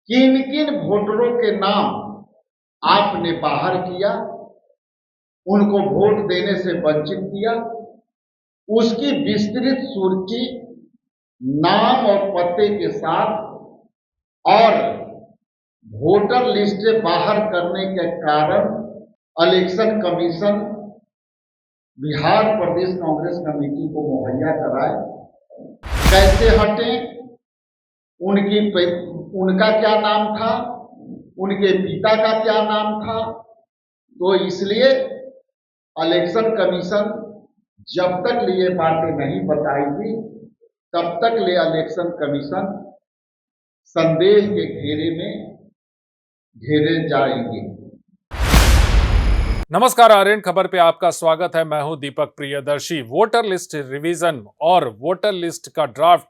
किन किन वोटरों के नाम आपने बाहर किया, उनको वोट देने से वंचित किया, उसकी विस्तृत सूची नाम और पते के साथ और वोटर लिस्ट से बाहर करने के कारण इलेक्शन कमीशन बिहार प्रदेश कांग्रेस कमेटी को मुहैया कराए। कैसे हटें, उनका क्या नाम था, उनके पिता का क्या नाम था। तो इसलिए इलेक्शन कमीशन जब तक ये बातें नहीं बताएगी तब तक ले इलेक्शन कमीशन संदेह के घेरे में घेरे जाएंगे। नमस्कार, आर्यन खबर पे आपका स्वागत है। मैं हूं दीपक प्रियदर्शी। वोटर लिस्ट रिवीजन और वोटर लिस्ट का ड्राफ्ट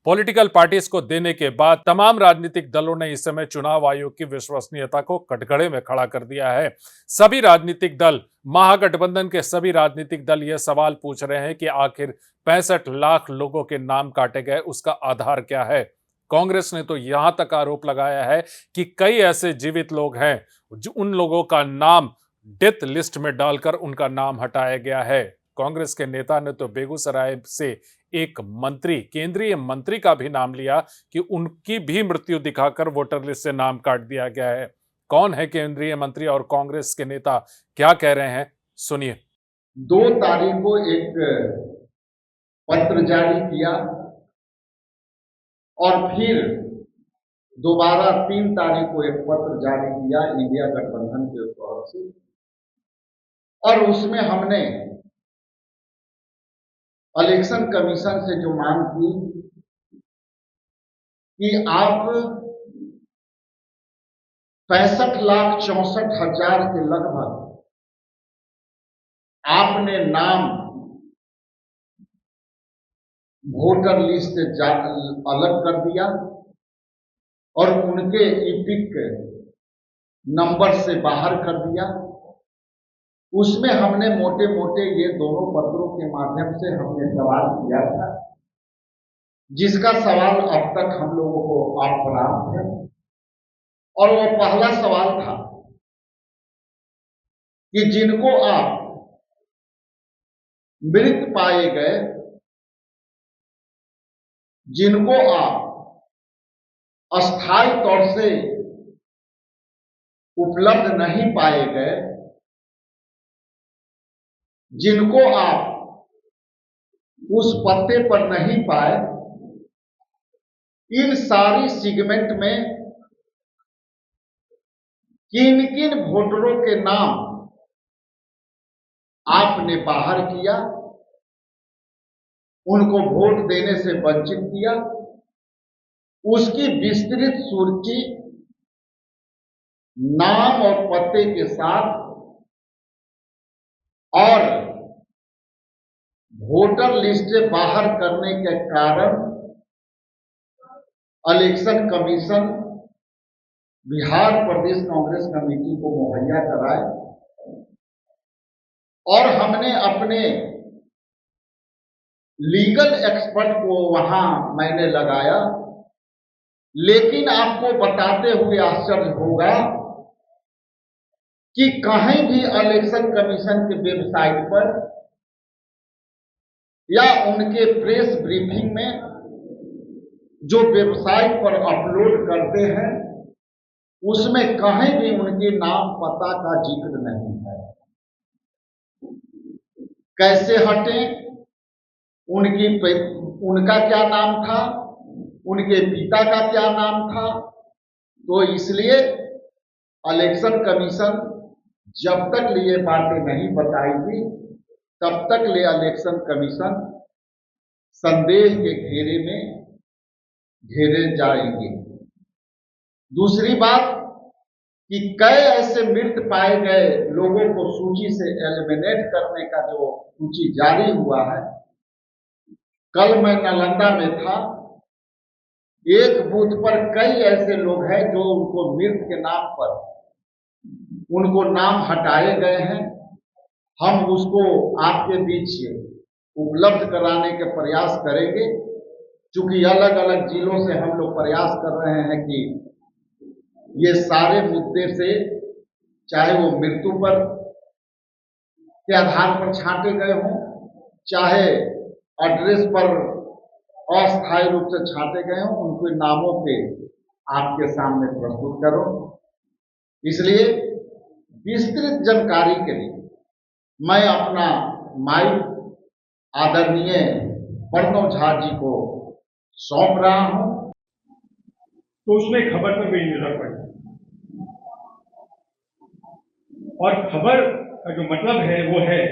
पॉलिटिकल पार्टीज को देने के बाद तमाम राजनीतिक दलों ने इस समय चुनाव आयोग की विश्वसनीयता को कटघरे में खड़ा कर दिया है। सभी राजनीतिक दल, महागठबंधन के सभी राजनीतिक दल यह सवाल पूछ रहे हैं कि आखिर 65 लाख लोगों के नाम काटे गए, उसका आधार क्या है। कांग्रेस ने तो यहां तक आरोप लगाया है कि कई ऐसे जीवित लोग हैं जो उन लोगों का नाम डेथ लिस्ट में डालकर उनका नाम हटाया गया है। कांग्रेस के नेता ने तो बेगूसराय से एक मंत्री, केंद्रीय मंत्री का भी नाम लिया कि उनकी भी मृत्यु दिखाकर वोटर लिस्ट से नाम काट दिया गया है। कौन है केंद्रीय मंत्री और कांग्रेस के नेता क्या कह रहे हैं, सुनिए। 2 तारीख को एक पत्र जारी किया और फिर दोबारा 3 तारीख को एक पत्र जारी किया इंडिया गठबंधन के तौर से, और उसमें हमने इलेक्शन कमीशन से जो मांग की कि आप 65,64,000 के लगभग आपने नाम वोटर लिस्ट से अलग कर दिया और उनके ईपिक नंबर से बाहर कर दिया। उसमें हमने मोटे मोटे ये दोनों पत्रों के माध्यम से हमने सवाल किया था, जिसका सवाल अब तक हम लोगों को अप्राप्त है। और वो पहला सवाल था कि जिनको आप मृत पाए गए, जिनको आप अस्थायी तौर से उपलब्ध नहीं पाए गए, जिनको आप उस पत्ते पर नहीं पाए, इन सारी सेगमेंट में किन किन वोटरों के नाम आपने बाहर किया, उनको वोट देने से वंचित किया, उसकी विस्तृत सूची नाम और पते के साथ और वोटर लिस्ट से बाहर करने के कारण इलेक्शन कमीशन बिहार प्रदेश कांग्रेस कमेटी को मुहैया कराए। और हमने अपने लीगल एक्सपर्ट को वहां मैंने लगाया, लेकिन आपको बताते हुए आश्चर्य होगा कि कहीं भी इलेक्शन कमीशन के वेबसाइट पर या उनके प्रेस ब्रीफिंग में जो वेबसाइट पर अपलोड करते हैं, उसमें कहीं भी उनके नाम पता का जिक्र नहीं है। कैसे हटें, उनका क्या नाम था, उनके पिता का क्या नाम था। तो इसलिए इलेक्शन कमीशन जब तक ये बातें नहीं बताएगी तब तक ले इलेक्शन कमीशन संदेह के घेरे में घेरे जाएंगे। दूसरी बात कि कई ऐसे मृत पाए गए लोगों को सूची से एलिमिनेट करने का जो सूची जारी हुआ है, कल मैं नालंदा में था, एक बूथ पर कई ऐसे लोग हैं जो उनको मृत के नाम पर उनको नाम हटाए गए हैं। हम उसको आपके बीच उपलब्ध कराने के प्रयास करेंगे, क्योंकि अलग अलग जिलों से हम लोग प्रयास कर रहे हैं कि ये सारे मुद्दे से, चाहे वो मृत्यु पर के आधार पर छांटे गए हों, चाहे एड्रेस पर अस्थायी रूप से छांटे गए हों, उनके नामों पे आपके सामने प्रस्तुत करो। इसलिए विस्तृत जानकारी के लिए मैं अपना माइक आदरणीय प्रणव झा जी को सौंप रहा हूं। तो उसमें खबर पर मेरी नजर पड़ी और खबर का जो मतलब है वो है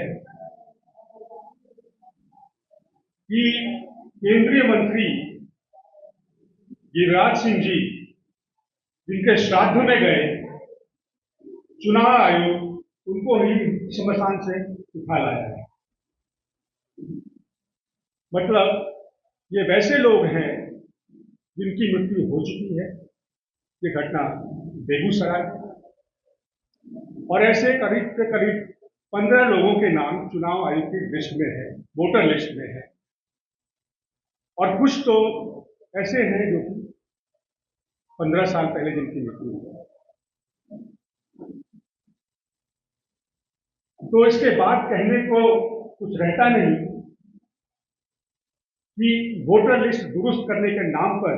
कि केंद्रीय मंत्री गिरिराज सिंह जी, जिनके श्राद्ध में गए, चुनाव आयोग उनको ही शमशान से उठा लाया है। मतलब ये वैसे लोग हैं जिनकी मृत्यु हो चुकी है। ये घटना बेगूसराय, और ऐसे करीब से करीब 15 लोगों के नाम चुनाव आयोग की लिस्ट में है, वोटर लिस्ट में है, और कुछ तो ऐसे हैं जो 15 साल पहले जिनकी मृत्यु हुई। तो इसके बाद कहने को कुछ रहता नहीं कि वोटर लिस्ट दुरुस्त करने के नाम पर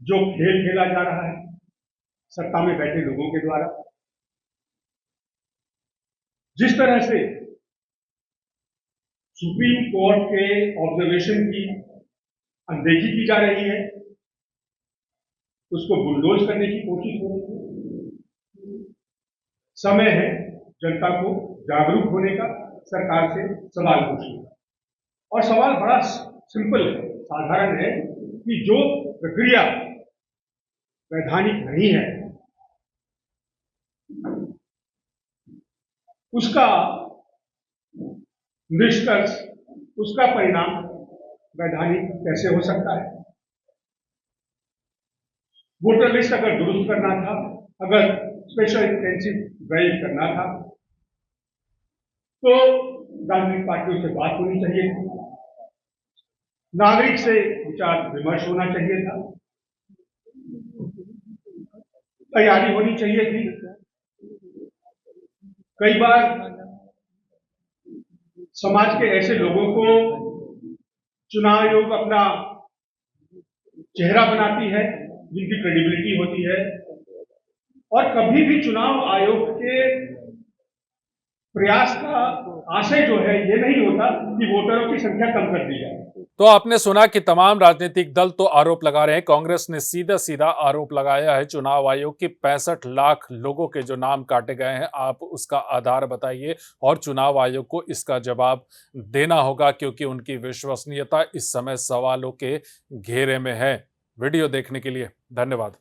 जो खेल खेला जा रहा है सत्ता में बैठे लोगों के द्वारा, जिस तरह से सुप्रीम कोर्ट के ऑब्जर्वेशन की अनदेखी की जा रही है, उसको बुलडोज करने की कोशिश हो रही है। समय है जनता को जागरूक होने का, सरकार से सवाल पूछने का। और सवाल बड़ा सिंपल है, साधारण है कि जो प्रक्रिया वैधानिक नहीं है उसका निष्कर्ष, उसका परिणाम वैधानिक कैसे हो सकता है। वोटर लिस्ट अगर दुरुस्त करना था, अगर स्पेशल इंटेंसिव ड्राइव करना था, तो राजनीतिक पार्टियों से बात होनी चाहिए थी, नागरिक से विचार विमर्श होना चाहिए था, तैयारी होनी चाहिए थी। कई बार समाज के ऐसे लोगों को चुनाव आयोग अपना चेहरा बनाती है जिनकी क्रेडिबिलिटी होती है, और कभी भी चुनाव आयोग के प्रयास का आशय जो है ये नहीं होता कि वोटरों की संख्या कम कर दी जाए। तो आपने सुना कि तमाम राजनीतिक दल तो आरोप लगा रहे हैं। कांग्रेस ने सीधा सीधा आरोप लगाया है चुनाव आयोग की 65 लाख लोगों के जो नाम काटे गए हैं, आप उसका आधार बताइए, और चुनाव आयोग को इसका जवाब देना होगा, क्योंकि उनकी विश्वसनीयता इस समय सवालों के घेरे में है। वीडियो देखने के लिए धन्यवाद।